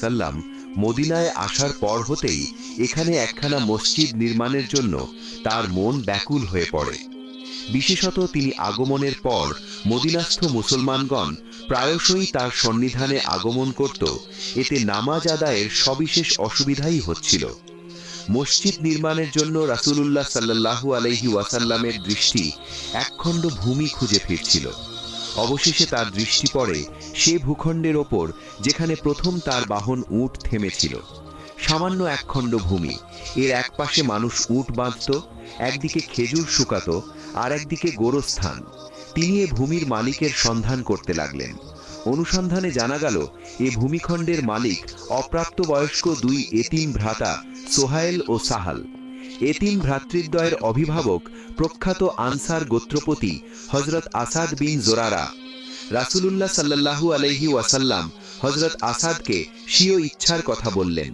ওয়াসাল্লাম মদিনায় আসার পর হতেই এখানে একখানা মসজিদ নির্মাণের জন্য তার মন ব্যাকুল হয়ে পড়ে। বিশেষত তিনি আগমনের পর মদিনাস্থ মুসলমানগণ প্রায়শই তার সন্নিধানে আগমন করত, এতে নামাজ আদায়ের সবিশেষ অসুবিধাই হচ্ছিল। মসজিদ নির্মাণের জন্য রাসূলুল্লাহ সাল্লাল্লাহু আলাইহি ওয়াসাল্লামের দৃষ্টি একখণ্ড ভূমি খুঁজে ফিরছিল। অবশেষে তার দৃষ্টি পড়ে সে ভূখণ্ডের ওপর যেখানে প্রথম তার বাহন উট থেমেছিল। সামান্য একখণ্ড ভূমি, এর একপাশে মানুষ উট বাঁধত, একদিকে খেজুর শুকাত, আর একদিকে গোরস্থান। তিনি এ ভূমির মালিকের সন্ধান করতে লাগলেন। অনুসন্ধানে জানা গেল এ ভূমিখণ্ডের মালিক অপ্রাপ্তবয়স্ক দুই এতিম ভ্রাতা সোহাইল ও সাহাল। এতিম ভ্রাতৃদ্বয়ের অভিভাবক প্রখ্যাত আনসার গোত্রপতি হযরত আসাদ বিন জোরারা। রাসূলুল্লাহ সাল্লাল্লাহু আলাইহি ওয়াসাল্লাম হযরত আসাদকে স্বীয় ইচ্ছার কথা বললেন।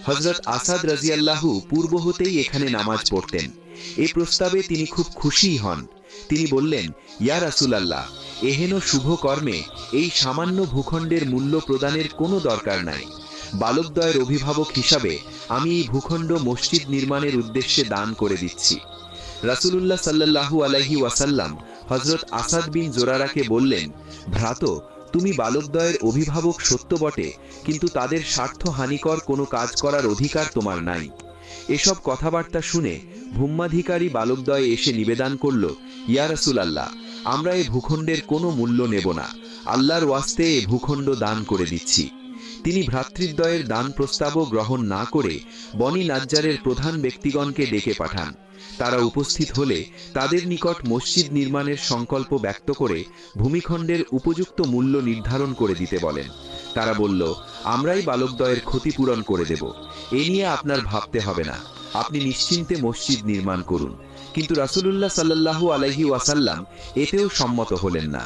হযরত আসাদ রাদিয়াল্লাহু পূর্ব হতেই এখানে নামাজ পড়তেন। এই প্রস্তাবে তিনি খুব খুশি হন। তিনি বললেন, ইয়া রাসূলুল্লাহ, এহেন শুভ কর্মে এই সামান্য ভূখণ্ডের মূল্য প্রদানের কোনো দরকার নাই। বালকদ্বয়ের অভিভাবক হিসাবে আমি এই ভূখণ্ড মসজিদ নির্মাণের উদ্দেশ্যে দান করে দিচ্ছি। রাসূলুল্লাহ সাল্লাল্লাহু আলাইহি ওয়াসাল্লাম হযরত আসাদ বিন জোরারাকে বললেন, ভ্রাত, তুমি বালকদ্বয়ের অভিভাবক সত্য বটে, কিন্তু তাদের স্বার্থ হানিকর কোনো কাজ করার অধিকার তোমার নাই। এসব কথাবার্তা শুনে ভূম্যাধিকারী বালকদ্বয় এসে নিবেদন করল, ইয়া রাসূলুল্লাহ, আমরা এ ভূখণ্ডের কোনো মূল্য নেব না, আল্লাহর ওয়াস্তে এ ভূখণ্ড দান করে দিচ্ছি। তিনি ভ্রাতৃদ্বয়ের দান প্রস্তাবও গ্রহণ না করে বনি নাজ্জারের প্রধান ব্যক্তিগণকে ডেকে পাঠান। তারা উপস্থিত হলে তাদের নিকট মসজিদ নির্মাণের সংকল্প ব্যক্ত করে ভূমিখণ্ডের উপযুক্ত মূল্য নির্ধারণ করে দিতে বলেন। তারা বলল, আমরাই বালকদ্বয়ের ক্ষতিপূরণ করে দেব, এ নিয়ে আপনার ভাবতে হবে না, আপনি নিশ্চিন্তে মসজিদ নির্মাণ করুন। কিন্তু রাসূলুল্লাহ সাল্লাল্লাহু আলাইহি ওয়াসাল্লাম এতেও সম্মত হলেন না।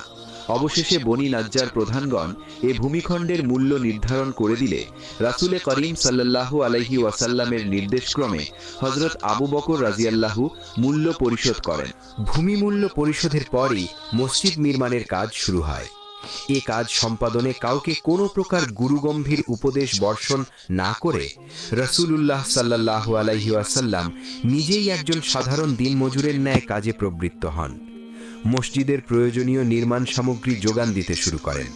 অবশেষে বনি নাজ্জার প্রধানগণ এ ভূমিখণ্ডের মূল্য নির্ধারণ করে দিলে রাসূলে করিম সাল্লাল্লাহু আলাইহি ওয়াসাল্লামের নির্দেশক্রমে হযরত আবু বকর রাদিয়াল্লাহু মূল্য পরিশোধ করেন। ভূমি মূল্য পরিশোধের পরই মসজিদ নির্মাণের কাজ শুরু হয়। এ কাজ সম্পাদনে কাউকে কোনো প্রকার গুরুগম্ভীর উপদেশ বর্ষণ না করে রাসূলুল্লাহ সাল্লাল্লাহু আলাইহি ওয়াসাল্লাম নিজেই একজন সাধারণ দিনমজুরের ন্যায় কাজে প্রবৃত্ত হন। মসজিদের প্রয়োজনীয় নির্মাণ সামগ্রী যোগান দিতে শুরু করেন।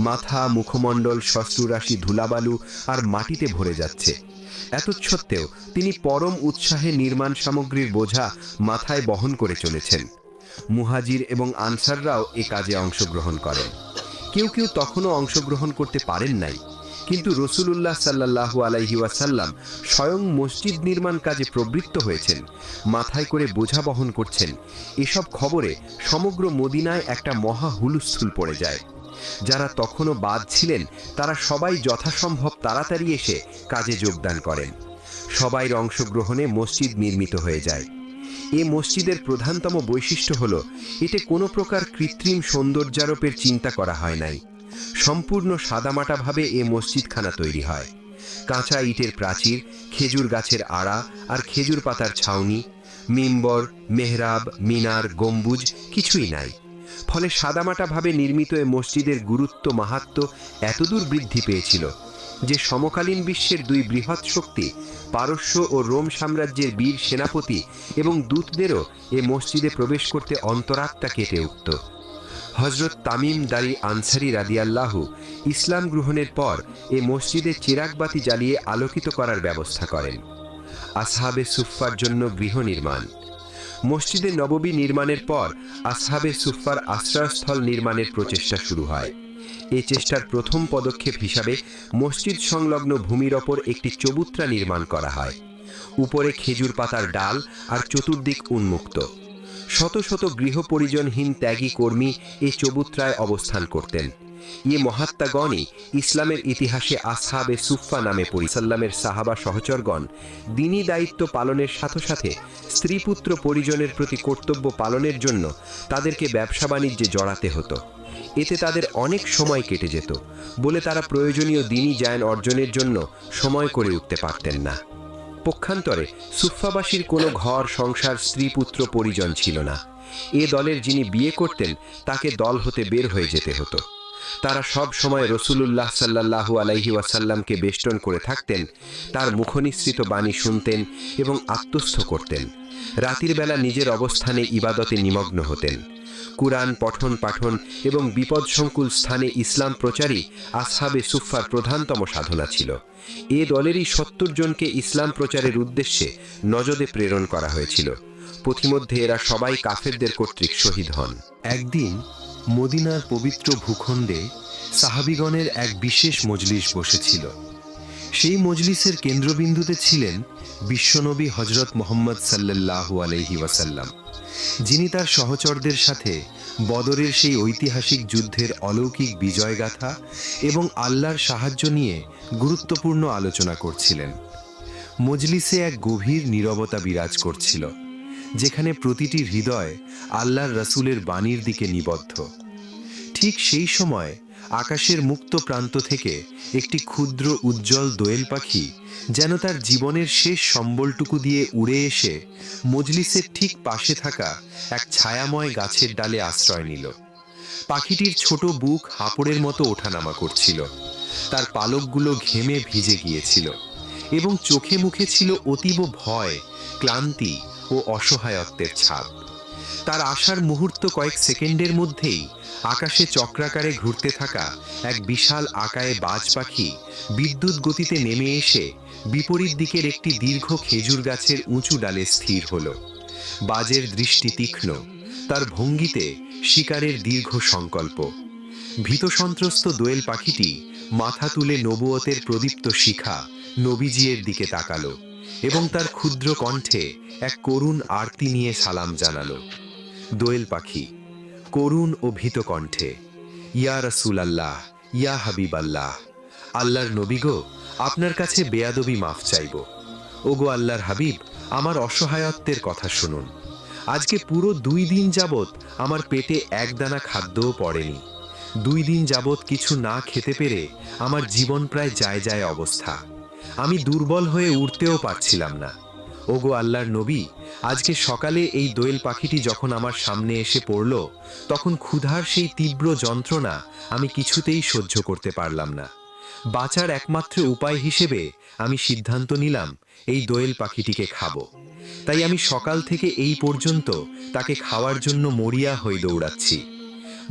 মাথা, মুখমণ্ডল, শস্ত্ররাশি ধুলাবালু আর মাটিতে ভরে যাচ্ছে। এতৎসত্ত্বেও তিনি পরম উৎসাহে নির্মাণ সামগ্রীর বোঝা মাথায় বহন করে চলেছেন। মুহাজির এবং আনসাররাও এ কাজে অংশগ্রহণ করেন। কেউ কেউ তখনও অংশগ্রহণ করতে পারেন নাই, কিন্তু রাসূলুল্লাহ সাল্লাল্লাহু আলাইহি ওয়াসাল্লাম স্বয়ং মসজিদ নির্মাণ কাজে প্রবৃত্ত হয়েছেন, মাথায় করে বোঝা বহন করছেন। এসব খবরে সমগ্র মদিনায় একটা মহা হুলস্থুল পড়ে যায়। যারা তখনও বাদ ছিলেন তারা সবাই যথাসম্ভব তাড়াতাড়ি এসে কাজে যোগদান করেন। সবাইর অংশগ্রহণে মসজিদ নির্মিত হয়ে যায়। এ মসজিদের প্রধানতম বৈশিষ্ট্য হল এতে কোনো প্রকার কৃত্রিম সৌন্দর্যারোপের চিন্তা করা হয় নাই। সম্পূর্ণ সাদামাটাভাবে এ মসজিদখানা তৈরি হয়। কাঁচা ইটের প্রাচীর, খেজুর গাছের আড়া আর খেজুর পাতার ছাউনি, মিম্বর, মেহরাব, মিনার, গম্বুজ কিছুই নাই। ফলে সাদামাটাভাবে নির্মিত এ মসজিদের গুরুত্ব মাহাত্ম্য এতদূর বৃদ্ধি পেয়েছিল যে সমকালীন বিশ্বের দুই বৃহৎ শক্তি পারস্য ও রোম সাম্রাজ্যের বীর সেনাপতি এবং দূতদেরও এ মসজিদে প্রবেশ করতে অন্তরাত্মা কেঁপে উঠত। হযরত তামিম দারি আনসারী রাদিয়াল্লাহু ইসলাম গ্রহণের পর এ মসজিদে চিরাগবাতি জ্বালিয়ে আলোকিত করার ব্যবস্থা করেন। আসহাবে সুফফার জন্য গৃহ নির্মাণ। মসজিদে নববী নির্মাণের পর আসহাবে সুফফার আশ্রয়স্থল নির্মাণের প্রচেষ্টা শুরু হয়। এই চেষ্টার প্রথম পদক্ষেপ হিসাবে মসজিদ সংলগ্ন ভূমির ওপর একটি চবুতরা নির্মাণ করা হয়। উপরে খেজুর পাতার ডাল আর চতুর্দিক উন্মুক্ত। শত শত গৃহ পরিজনহীন ত্যাগী কর্মী এই চবুতরায় অবস্থান করতেন। এ মহাত্মাগণই ইসলামের ইতিহাসে আসহাবে সুফফা নামে পরিচাল্লামের সাহাবা সহচরগণ দিনী দায়িত্ব পালনের সাথে সাথে স্ত্রী পুত্র পরিজনের প্রতি কর্তব্য পালনের জন্য তাদেরকে ব্যবসা বাণিজ্যে জড়াতে হতো। এতে তাদের অনেক সময় কেটে যেত বলে তারা প্রয়োজনীয় দিনী জ্ঞান অর্জনের জন্য সময় করে উঠতে পারতেন না। পক্ষান্তরে সুফফাবাসীর কোনো ঘর সংসার, স্ত্রী পুত্র পরিজন ছিল না। এ দলের যিনি বিয়ে করতেন তাকে দল হতে বের হয়ে যেতে হতো। তারা সব সময় রসূলুল্লাহ সাল্লাল্লাহু আলাইহি ওয়াসাল্লামকে বেষ্টন করে থাকতেন, তার মুখনিসৃত বাণী শুনতেন এবং আত্মস্থ করতেন। রাতের বেলা নিজের অবস্থানে ইবাদতে নিমগ্ন হতেন। কুরআন পঠন পাঠন এবং বিপদসংকুল স্থানে ইসলাম প্রচারই আসহাবে সুফফার প্রধানতম সাধনা ছিল। এ দলেরই ৭০ জনকে ইসলাম প্রচারের উদ্দেশ্যে নজদে প্রেরণ করা হয়েছিল। পথিমধ্যে এরা সবাই কাফেরদের কর্তৃক শহীদ হন। একদিন মদিনার পবিত্র ভূখণ্ডে সাহাবীগণের এক বিশেষ মজলিস বসেছিল। সেই মজলিসের কেন্দ্রবিন্দুতে ছিলেন বিশ্বনবী হযরত মুহাম্মদ সাল্লাল্লাহু আলাইহি ওয়াসাল্লাম, যিনি তার সহচরদের সাথে বদরের সেই ঐতিহাসিক যুদ্ধের অলৌকিক বিজয়গাথা এবং আল্লাহর সাহায্য নিয়ে গুরুত্বপূর্ণ আলোচনা করছিলেন। মজলিসে এক গভীর নীরবতা বিরাজ করছিল, যেখানে প্রতিটি হৃদয় আল্লাহর রাসূলের বাণীর দিকে নিবদ্ধ। ঠিক সেই সময় আকাশের মুক্ত প্রান্ত থেকে একটি ক্ষুদ্র উজ্জ্বল দোয়েল পাখি যেন তার জীবনের শেষ সম্বলটুকু দিয়ে উড়ে এসে মজলিসের ঠিক পাশে থাকা এক ছায়াময় গাছের ডালে আশ্রয় নিল। পাখিটির ছোট বুক হাঁপড়ের মতো ওঠানামা করছিল, তার পালকগুলো ঘেমে ভিজে গিয়েছিল এবং চোখে মুখে ছিল অতীব ভয়, ক্লান্তি ও অসহায়ত্বের ছাপ। তার আসার মুহূর্ত কয়েক সেকেন্ডের মধ্যেই আকাশে চক্রাকারে ঘুরতে থাকা এক বিশাল আকায়ে বাজ পাখি বিদ্যুৎ গতিতে নেমে এসে বিপরীত দিকের একটি দীর্ঘ খেজুর গাছের উঁচু ডালে স্থির হল। বাজের দৃষ্টি তীক্ষ্ণ, তার ভঙ্গিতে শিকারের দীর্ঘ সংকল্প। ভীতসন্ত্রস্ত দোয়েল পাখিটি মাথা তুলে নবুয়তের প্রদীপ্ত শিখা নবীজির দিকে তাকালো এবং তার ক্ষুদ্র কণ্ঠে এক করুণ আরতি নিয়ে সালাম জানালো। দোয়েল পাখি করুণ ও ভীত কণ্ঠে, ইয়া রাসূলাল্লাহ, ইয়া হাবিবাল্লাহ, আল্লাহর নবী গো, আপনার কাছে বেয়াদবি মাফ চাইব। ওগো আল্লাহর হাবিব, আমার অসহায়ত্বের কথা শুনুন। আজকে পুরো 2 দিন যাবৎ আমার পেটে এক দানা খাদ্যও পড়েনি। 2 দিন যাবৎ কিছু না খেতে পেরে আমার জীবন প্রায় যায় যায় অবস্থা। আমি দুর্বল হয়ে উঠতেও পারছিলাম না। ওগো আল্লাহর নবী, আজকে সকালে এই দোয়েল পাখিটি যখন আমার সামনে এসে পড়ল, তখন ক্ষুধার সেই তীব্র যন্ত্রণা আমি কিছুতেই সহ্য করতে পারলাম না। বাঁচার একমাত্র উপায় হিসেবে আমি সিদ্ধান্ত নিলাম এই দোয়েল পাখিটিকে খাবো। তাই আমি সকাল থেকে এই পর্যন্ত তাকে খাওয়ার জন্য মরিয়া হয়ে দৌড়াচ্ছি।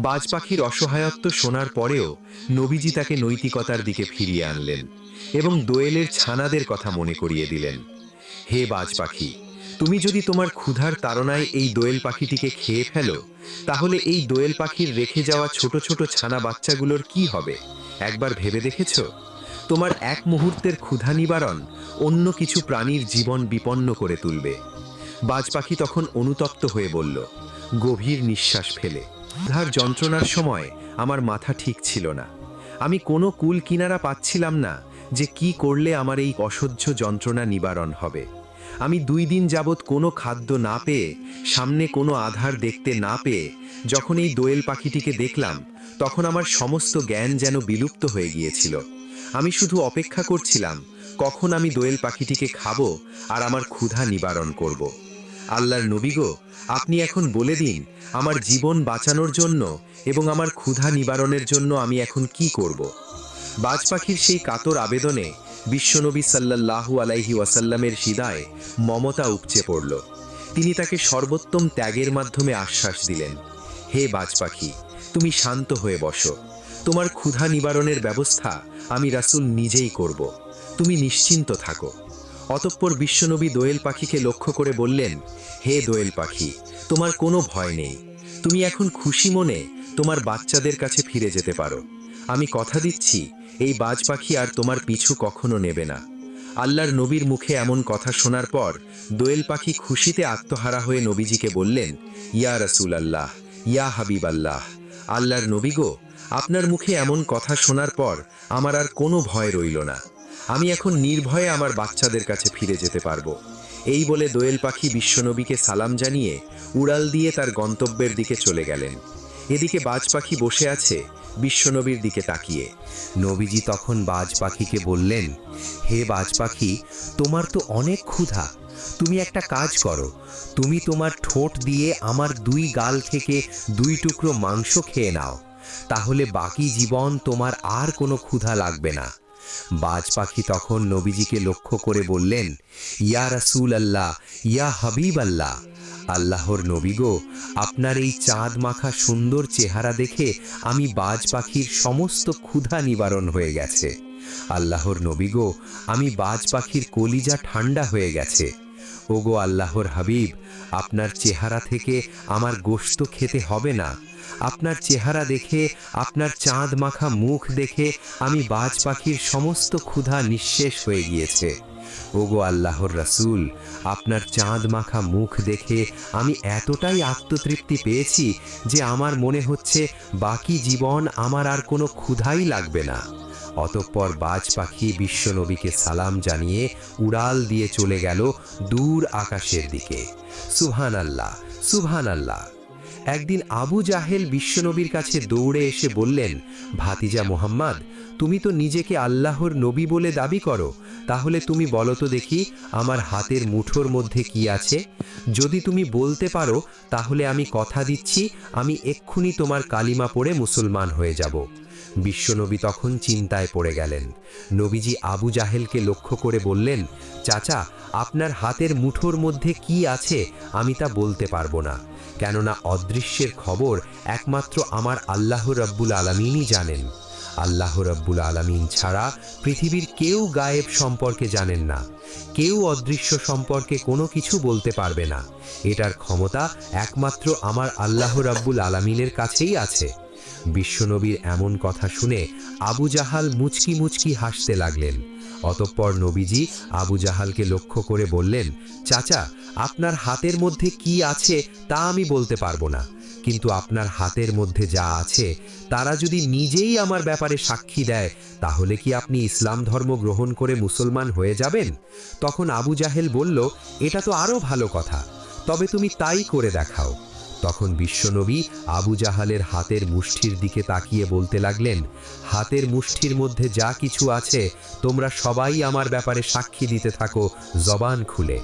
বাজ পাখির অসহায়ত্ব শোনার পরেও নবীজি তাকে নৈতিকতার দিকে ফিরিয়ে আনলেন এবং দোয়েলের ছানাদের কথা মনে করিয়ে দিলেন। হে বাজ পাখি, তুমি যদি তোমার ক্ষুধার তাড়নায় এই দোয়েল পাখিটিকে খেয়ে ফেলো, তাহলে এই দোয়েল পাখির রেখে যাওয়া ছোট ছোট ছানা বাচ্চাগুলোর কি হবে একবার ভেবে দেখেছো? তোমার এক মুহূর্তের ক্ষুধা নিবারণ অন্য কিছু প্রাণীর জীবন বিপন্ন করে তুলবে। বাজ পাখি তখন অনুতপ্ত হয়ে বলল, গভীর নিঃশ্বাস ফেলে, ক্ষুধার যন্ত্রণার সময় আমার মাথা ঠিক ছিল না। আমি কোনো কুল কিনারা পাচ্ছিলাম না যে কি করলে আমার এই অসহ্য যন্ত্রণা নিবারণ হবে। আমি 2 দিন যাবৎ কোনো খাদ্য না পেয়ে, সামনে কোনো আধার দেখতে না পেয়ে যখন এই দোয়েল পাখিটিকে দেখলাম, তখন আমার সমস্ত জ্ঞান যেন বিলুপ্ত হয়ে গিয়েছিল। আমি শুধু অপেক্ষা করছিলাম কখন আমি দোয়েল পাখিটিকে খাবো আর আমার ক্ষুধা নিবারণ করব। আল্লাহর নবী গো, আপনি এখন বলে দিন, আমার জীবন বাঁচানোর জন্য এবং আমার ক্ষুধা নিবারণের জন্য আমি এখন কি করব? বাজ পাখির সেই কাতর আবেদনে বিশ্বনবী সাল্লাল্লাহু আলাইহি ওয়াসাল্লামের হৃদয়ে মমতা উপচে পড়ল। তিনি তাকে সর্বোত্তম ত্যাগের মাধ্যমে আশ্বাস দিলেন, হে বাজ পাখি, তুমি শান্ত হয়ে বসো। তোমার ক্ষুধা নিবারণের ব্যবস্থা আমি রাসূল নিজেই করব। তুমি নিশ্চিন্ত থাকো। অতঃপর বিশ্বনবী দোয়েল পাখিকে লক্ষ্য করে বললেন, হে দোয়েল পাখি, তোমার কোনো ভয় নেই। তুমি এখন খুশি মনে তোমার বাচ্চাদের কাছে ফিরে যেতে পারো। আমি কথা দিচ্ছি, এই বাজ পাখি আর তোমার পিছু কখনো নেবে না। আল্লাহর নবীর মুখে এমন কথা শোনার পর দোয়েল পাখি খুশিতে আত্মহারা হয়ে নবীজিকে বললেন, ইয়া রাসূলাল্লাহ, ইয়া হাবিবাল্লাহ, আল্লাহর নবী গো, আপনার মুখে এমন কথা শোনার পর আমার আর কোনো ভয় রইল না। আমি এখন নির্ভয়ে আমার বাচ্চাদের কাছে ফিরে যেতে পারবো। এই বলে দোয়েল পাখি বিশ্বনবীকে সালাম জানিয়ে উড়াল দিয়ে তার গন্তব্যের দিকে চলে গেলেন। এদিকে বাজ পাখি বসে আছে বিশ্বনবীর দিকে তাকিয়ে। নবীজি তখন বাজ পাখিকে বললেন, হে বাজ পাখি, তোমার তো অনেক ক্ষুধা। তুমি একটা কাজ করো, তুমি তোমার ঠোঁট দিয়ে আমার 2 গাল থেকে 2 টুকরো মাংস খেয়ে নাও। তাহলে বাকি জীবন তোমার আর কোনো ক্ষুধা লাগবে না। বাজ পাখি তখন নবীজিকে লক্ষ্য করে বললেন, ইয়া রাসূল আল্লাহ, ইয়া হাবিব আল্লাহ, আল্লাহর নবী গো, আপনার এই চাঁদ মাখা সুন্দর চেহারা দেখে আমি বাজ পাখির সমস্ত ক্ষুধা নিবারণ হয়ে গেছে। আল্লাহর নবী গো, আমি বাজ পাখির কলিজা ঠান্ডা হয়ে গেছে। ওগো আল্লাহর হাবিব, আপনার চেহারা থেকে আমার গোশত খেতে হবে না। আপনার চেহারা দেখে, আপনার চাঁদ মাখা মুখ দেখে আমি বাজ পাখির সমস্ত ক্ষুধা নিঃশেষ হয়ে গিয়েছে। ওগো আল্লাহর রাসূল, আপনার চাঁদ মাখা মুখ দেখে আমি এতটাই আত্মতৃপ্তি পেয়েছি যে আমার মনে হচ্ছে বাকি জীবন আমার আর কোনো ক্ষুধাই লাগবে না। অতঃপর বাজ পাখি বিশ্বনবীকে সালাম জানিয়ে উড়াল দিয়ে চলে গেল দূর আকাশের দিকে। সুবহানাল্লাহ, সুবহানাল্লাহ। একদিন আবু জাহেল বিশ্বনবীর কাছে দৌড়ে এসে বললেন, ভাতিজা মুহাম্মদ, তুমি তো নিজেকে আল্লাহর নবী বলে দাবি করো, তাহলে তুমি বলো তো দেখি আমার হাতের মুঠোর মধ্যে কি আছে? যদি তুমি বলতে পারো তাহলে আমি কথা দিচ্ছি আমি এক্ষুনি তোমার কালিমা পড়ে মুসলমান হয়ে যাব। বিশ্বনবী তখন চিন্তায় পড়ে গেলেন। নবীজি আবু জাহেলকে লক্ষ্য করে বললেন, চাচা, আপনার হাতের মুঠোর মধ্যে কি আছে আমি তা বলতে পারবো না, কেননা অদৃশ্যের খবর একমাত্র আমার আল্লাহ রাব্বুল আলামিনই জানেন। আল্লাহ রাব্বুল আলামিন ছাড়া পৃথিবীর কেউ গায়েব সম্পর্কে জানেন না, কেউ অদৃশ্য সম্পর্কে কোনো কিছু বলতে পারবে না। এটার ক্ষমতা একমাত্র আমার আল্লাহ রাব্বুল আলামিনের কাছেই আছে। বিশ্বনবীর এমন কথা শুনে আবু জাহাল মুচকি মুচকি হাসতে লাগলেন। অতঃপর নবীজি আবু জাহালকে লক্ষ্য করে বললেন, চাচা, আপনার হাতের মধ্যে কি আছে তা আমি বলতে পারবো না, কিন্তু আপনার হাতের মধ্যে যা আছে তারা যদি নিজেই আমার ব্যাপারে সাক্ষী দেয়, তাহলে কি আপনি ইসলাম ধর্ম গ্রহণ করে মুসলমান হয়ে যাবেন? তখন আবু জাহেল বলল, এটা তো আরো ভালো কথা, তবে তুমি তাই করে দেখাও। তখন বিশ্বনবী আবু জাহালের হাতের মুষ্টির দিকে তাকিয়ে বলতে লাগলেন, হাতের মুষ্টির মধ্যে যা কিছু আছে তোমরা সবাই আমার ব্যাপারে সাক্ষী দিতে থাকো জবান খুলে।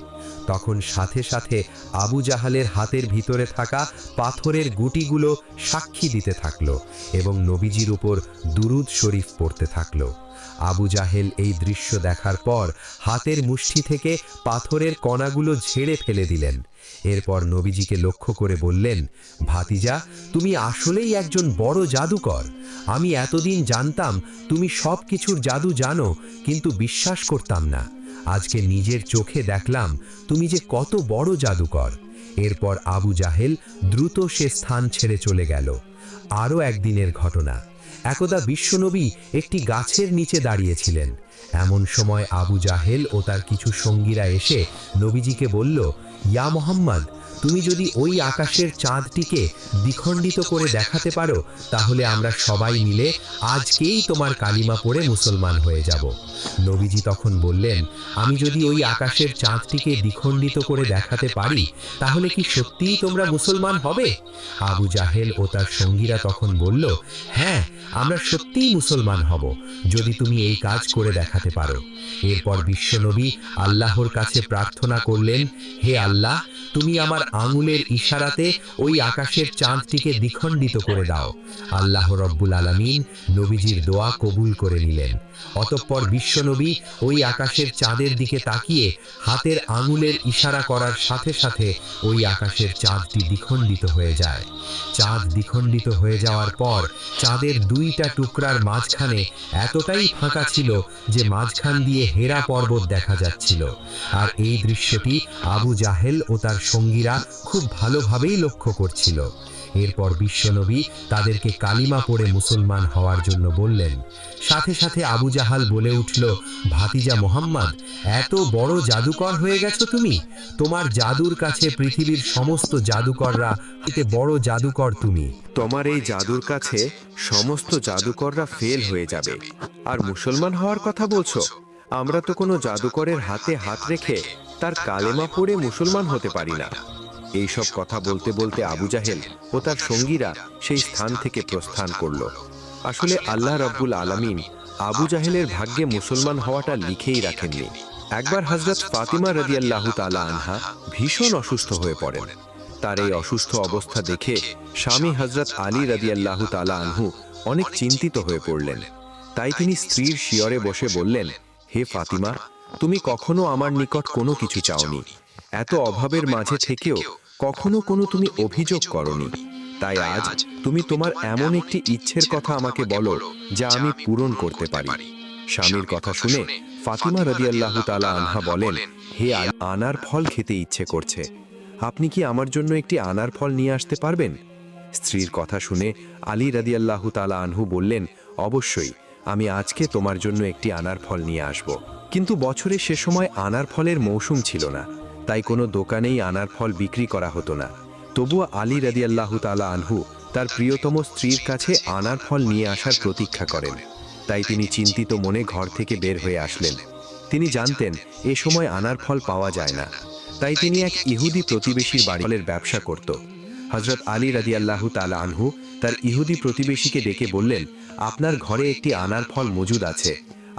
তখন সাথে সাথে আবু জাহালের হাতের ভিতরে থাকা পাথরের গুটিগুলো সাক্ষী দিতে থাকলো এবং নবীজির উপর দুরুদ শরীফ পড়তে থাকলো। আবু জাহেল এই দৃশ্য দেখার পর হাতের মুষ্টি থেকে পাথরের কণাগুলো ঝেড়ে ফেলে দিলেন। এরপর নবীজিকে লক্ষ্য করে বললেন, ভাতিজা, তুমি আসলেই একজন বড় জাদুকর। আমি এতদিন জানতাম তুমি সব কিছুর জাদু জানো, কিন্তু বিশ্বাস করতাম না। আজকে নিজের চোখে দেখলাম তুমি যে কত বড় জাদুকর। এরপর আবু জাহেল দ্রুত সে স্থান ছেড়ে চলে গেল। আরও একদিনের ঘটনা। একদা বিশ্বনবী একটি গাছের নিচে দাঁড়িয়েছিলেন। এমন সময় আবু জাহেল ও তার কিছু সঙ্গীরা এসে নবীজিকে বলল, ইয়া মুহাম্মদ, তুমি যদি ওই আকাশের চাঁদটিকে দ্বিখণ্ডিত করে দেখাতে পারো, তাহলে আমরা সবাই মিলে আজকেই তোমার কালিমা পড়ে মুসলমান হয়ে যাব। নবীজি তখন বললেন, আমি যদি ওই আকাশের চাঁদটিকে দ্বিখণ্ডিত করে দেখাতে পারি, তাহলে কি সত্যিই তোমরা মুসলমান হবে? আবু জাহেল ও তার সঙ্গীরা তখন বলল, হ্যাঁ, আমরা সত্যিই মুসলমান হব যদি তুমি এই কাজ করে দেখাতে পারো। এরপর বিশ্বনবী আল্লাহর কাছে প্রার্থনা করলেন, হে আল্লাহ, তুমি আমার আঙুলের ইশারাতে ওই আকাশের চাঁদটিকে দ্বিখণ্ডিত করে দাও। আল্লাহ রব্বুল আলামিন নবীজির দোয়া কবুল করে নিলেন। অতঃপর বিশ্বনবী ওই আকাশের চাঁদের দিকে তাকিয়ে হাতের আঙুলের ইশারা করার সাথে সাথে ওই আকাশের চাঁদটি দ্বিখণ্ডিত হয়ে যায়। চাঁদ দ্বিখণ্ডিত হয়ে যাওয়ার পর চাঁদের দুইটা টুকরার মাঝখানে এতটাই ফাঁকা ছিল যে মাঝখান দিয়ে হেরা পর্বত দেখা যাচ্ছিল। আর এই দৃশ্যটি আবু জাহেল ও তার সঙ্গীরা খুব ভালোভাবেই লক্ষ্য করছিল। এরপর বিশ্বনবী তাদেরকে কালিমা পড়ে মুসলমান হওয়ার জন্য বললেন। সাথে সাথে আবু জাহাল বলে উঠল, ভাতিজা মুহাম্মদ, এত বড় জাদুকর হয়ে গেছো তুমি? তোমার জাদুর কাছে পৃথিবীর সমস্ত জাদুকররা এতে বড় জাদুকর তুমি। তোমার এই জাদুর কাছে সমস্ত জাদুকররা ফেল হয়ে যাবে। আর মুসলমান হওয়ার কথা বলছো? আমরা তো কোনো জাদুকরের হাতে হাত রেখে তার কালেমা পড়ে মুসলমান হতে পারি না। এইসব কথা বলতে বলতে আবু জাহেল ও তার সঙ্গীরা সেই স্থান থেকে প্রস্থান করল। আসলে আল্লাহ রাব্বুল আলামিন আবু জাহেলের ভাগ্যে মুসলমান হওয়াটা লিখেই রাখেননি। একবার হযরত ফাতিমা রাদিয়াল্লাহু তাআলা আনহা ভীষণ অসুস্থ হয়ে পড়েন। তার এই অসুস্থ অবস্থা দেখে স্বামী হযরত আলী রাদিয়াল্লাহু তাআলা আনহু অনেক চিন্তিত হয়ে পড়লেন। তাই তিনি স্ত্রীর শিয়রে বসে বললেন, হে ফাতিমা, তুমি কখনো আমার নিকট কোনো কিছু চাওনি। এত অভাবের মাঝে থেকেও কখনো কোনো তুমি অভিযোগ করনি। তাই আজ তুমি তোমার এমন একটি ইচ্ছের কথা আমাকে বলো যা আমি পূরণ করতে পারি। স্বামীর কথা শুনে ফাতিমা রাদিয়াল্লাহু তাআলা আনহা বলেন, হে আলী, আনার ফল খেতে ইচ্ছে করছে। আপনি কি আমার জন্য একটি আনার ফল নিয়ে আসতে পারবেন? স্ত্রীর কথা শুনে আলী রাদিয়াল্লাহু তাআলা আনহু বললেন, অবশ্যই, আমি আজকে তোমার জন্য একটি আনার ফল নিয়ে আসব। কিন্তু বছরে সে সময় আনার ফলের মৌসুম ছিল না, তাই কোনো দোকানেই আনার ফল বিক্রি করা হতো না। তবুও আলী রাদিয়াল্লাহু তাআলা আনহু তার প্রিয়তম স্ত্রীর কাছে আনার ফল নিয়ে আসার প্রতীক্ষা করেন। তাই তিনি চিন্তিত মনে ঘর থেকে বের হয়ে আসলেন। তিনি জানতেন এ সময় আনার ফল পাওয়া যায় না, তাই তিনি এক ইহুদি প্রতিবেশীর বাড়ি ফলের ব্যবসা করত। হযরত আলী রাদিয়াল্লাহু তাআলা আনহু তার ইহুদি প্রতিবেশীকে ডেকে বললেন, আপনার ঘরে একটি আনার ফল মজুদ আছে,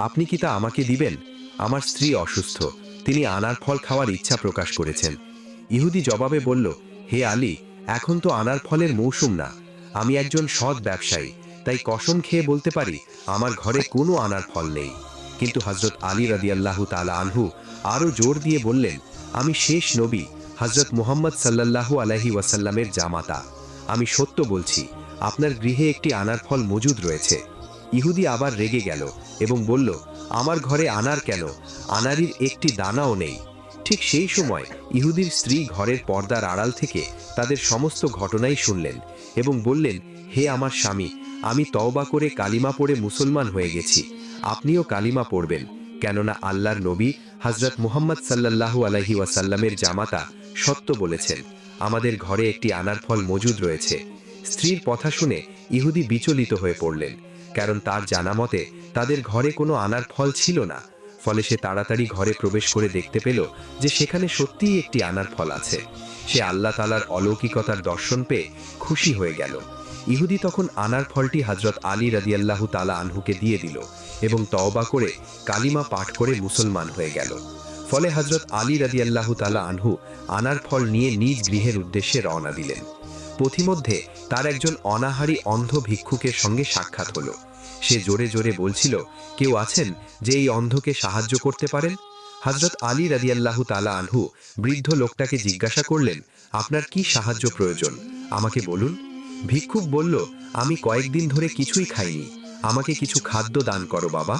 আপনি কি তা আমাকে দিবেন? আমার স্ত্রী অসুস্থ, তিনি আনার ফল খাওয়ার ইচ্ছা প্রকাশ করেছেন। ইহুদি জবাবে বলল, হে আলী, এখন তো আনার ফলের মৌসুম না। আমি একজন সৎ ব্যবসায়ী, তাই কসম খেয়ে বলতে পারি আমার ঘরে কোনো আনার ফল নেই। কিন্তু হযরত আলী রাদিয়াল্লাহু তাআলা আনহু আরো জোর দিয়ে বললেন, আমি শেষ নবী হযরত মুহাম্মদ সাল্লাল্লাহু আলাইহি ওয়াসাল্লামের জামাতা, আমি সত্য বলছি, আপনার গৃহে একটি আনার ফল মজুদ রয়েছে। ইহুদি আবার রেগে গেল এবং বলল, আমার ঘরে আনার কেন? আনারির একটি দানাও নেই। ঠিক সেই সময় ইহুদির স্ত্রী ঘরের পর্দার আড়াল থেকে তাদের সমস্ত ঘটনাই শুনলেন এবং বললেন, হে আমার স্বামী, আমি তওবা করে কালিমা পড়ে মুসলমান হয়ে গেছি, আপনিও কালিমা পড়বেন, কেননা আল্লাহর নবী হযরত মুহাম্মদ সাল্লাল্লাহু আলাইহি ওয়াসাল্লামের জামাতা সত্য বলেছেন, আমাদের ঘরে একটি আনার ফল মজুদ রয়েছে। স্ত্রীর কথা শুনে ইহুদি বিচলিত হয়ে পড়লেন, কারণ তার জানা মতে তাদের ঘরে কোনো আনার ফল ছিল না। ফলে সে তাড়াতাড়ি ঘরে প্রবেশ করে দেখতে পেল যে সেখানে সত্যিই একটি আনার ফল আছে। সে আল্লাহ তাআলার অলৌকিকতার দর্শন পেয়ে খুশি হয়ে গেল। ইহুদি তখন আনার ফলটি হযরত আলী রাদিয়াল্লাহু তাআলা আনহুকে দিয়ে দিল এবং তওবা করে কালিমা পাঠ করে মুসলমান হয়ে গেল। ফলে হযরত আলী রাদিয়াল্লাহু তাআলা আনহু আনার ফল নিয়ে নিজ গৃহের উদ্দেশ্যে রওনা দিলেন। পথিমধ্যে তার একজন অনাহারী অন্ধ ভিক্ষুকের সঙ্গে সাক্ষাৎ হলো। সে জোরে জোরে বলছিল, কেউ আছেন যে এই অন্ধকে সাহায্য করতে পারেন? হযরত আলী রাদিয়াল্লাহু তাআলা আনহু বৃদ্ধ লোকটাকে জিজ্ঞাসা করলেন, আপনার কি সাহায্য প্রয়োজন, আমাকে বলুন। ভিক্ষুক বলল, আমি কয়েকদিন ধরে কিছুই খাইনি, আমাকে কিছু খাদ্য দান করো বাবা।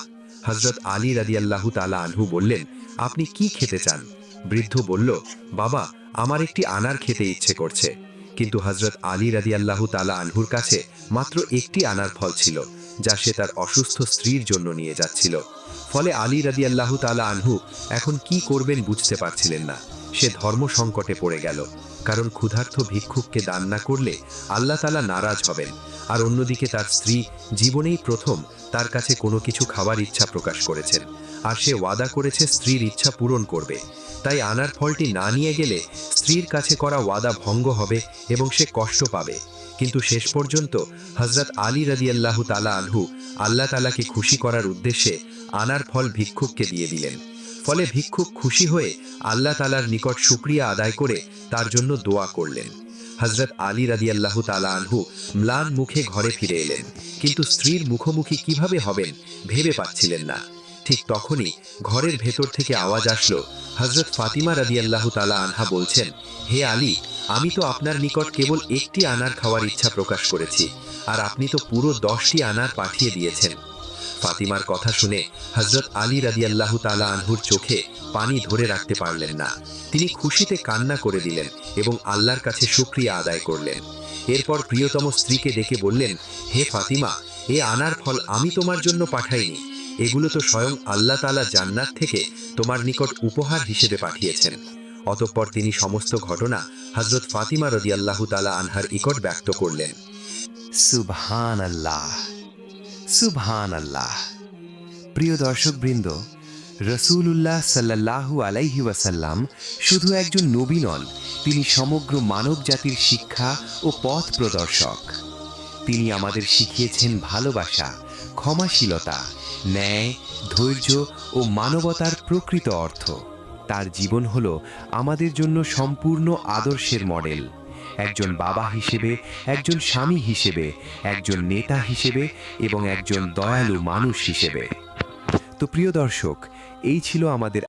হযরত আলী রাদিয়াল্লাহু তাআলা আনহু বললেন, আপনি কি খেতে চান? বৃদ্ধ বলল, বাবা, আমার একটি আনার খেতে ইচ্ছে করছে। কিন্তু হযরত আলী রাদিয়াল্লাহু তাআলা আনহুর কাছে মাত্র একটি আনার ফল ছিল, যা সে তার অসুস্থ স্ত্রীর জন্য নিয়ে যাচ্ছিল। ফলে আলী রাদিয়াল্লাহু তাআলা আনহু এখন কি করবেন বুঝতে পারছিলেন না। সে ধর্ম সংকটে পড়ে গেল, কারণ ক্ষুধার্ত ভিক্ষুককে দান না করলে আল্লাহ তাআলা নারাজ হবেন। আর অন্যদিকে তার স্ত্রী জীবনেই প্রথম তার কাছে কোনো কিছু খাওয়ার ইচ্ছা প্রকাশ করেছেন, আর সে ওয়াদা করেছে স্ত্রীর ইচ্ছা পূরণ করবে। তাই আনার ফলটি না নিয়ে গেলে স্ত্রীর কাছে করা ওয়াদা ভঙ্গ হবে এবং সে কষ্ট পাবে। কিন্তু শেষ পর্যন্ত হযরত আলী রাদিয়াল্লাহু তাআলা আনহু আল্লাহ তাআলাকে খুশি করার উদ্দেশ্যে আনার ফল ভিক্ষুককে দিয়ে দিলেন। ফলে ভিক্ষুক খুশি হয়ে আল্লাহ তাআলার নিকট শুকরিয়া আদায় করে তার জন্য দোয়া করলেন। হযরত আলী রাদিয়াল্লাহু তাআলা আনহু ম্লান মুখে ঘরে ফিরে এলেন, কিন্তু স্ত্রীর মুখোমুখি কিভাবে হবেন ভেবে পাচ্ছিলেন না। ঠিক তখনই ঘরের ভেতর থেকে আওয়াজ আসলো, হযরত ফাতিমা রাদিয়াল্লাহু তাআলা আনহা বলছেন, হে আলী, আমি তো আপনার নিকট কেবল একটি আনার খাওয়ার ইচ্ছা প্রকাশ করেছি, আর আপনি তো পুরো 10টি আনার পাঠিয়ে দিয়েছেন। ফাতিমার কথা শুনে হযরত আলী রাদিয়াল্লাহু তাআলা আনহুর চোখে পানি ধরে রাখতে পারলেন না। তিনি খুশিতে কান্না করে দিলেন এবং আল্লাহর কাছে শুকরিয়া আদায় করলেন। এরপর প্রিয়তম স্ত্রীকে ডেকে বললেন, হে ফাতিমা, এ আনার ফল আমি তোমার জন্য পাঠাইনি, এগুলো তো স্বয়ং আল্লাহ তাআলা জান্নাত থেকে তোমার নিকট উপহার হিসেবে পাঠিয়েছেন। অতঃপর তিনি সমস্ত ঘটনা হযরত ফাতিমা রাদিয়াল্লাহু তাআলা আনহার নিকট ব্যক্ত করলেন। সুবহানাল্লাহ, সুবহানাল্লাহ। প্রিয় দর্শকবৃন্দ, রাসূলুল্লাহ সাল্লাল্লাহু আলাইহি ওয়াসাল্লাম শুধু একজন নবী নন, তিনি সমগ্র মানব জাতির শিক্ষা ও পথ প্রদর্শক। তিনি আমাদের শিখিয়েছেন ভালোবাসা, ক্ষমাশীলতা, ন্যায়, ধৈর্য ও মানবতার প্রকৃত অর্থ। তার জীবন হলো আমাদের জন্য সম্পূর্ণ আদর্শের মডেল। একজন বাবা হিসেবে, একজন স্বামী হিসেবে, একজন নেতা হিসেবে এবং একজন দয়ালু মানুষ হিসেবে। তো প্রিয় দর্শক, এই ছিল আমাদের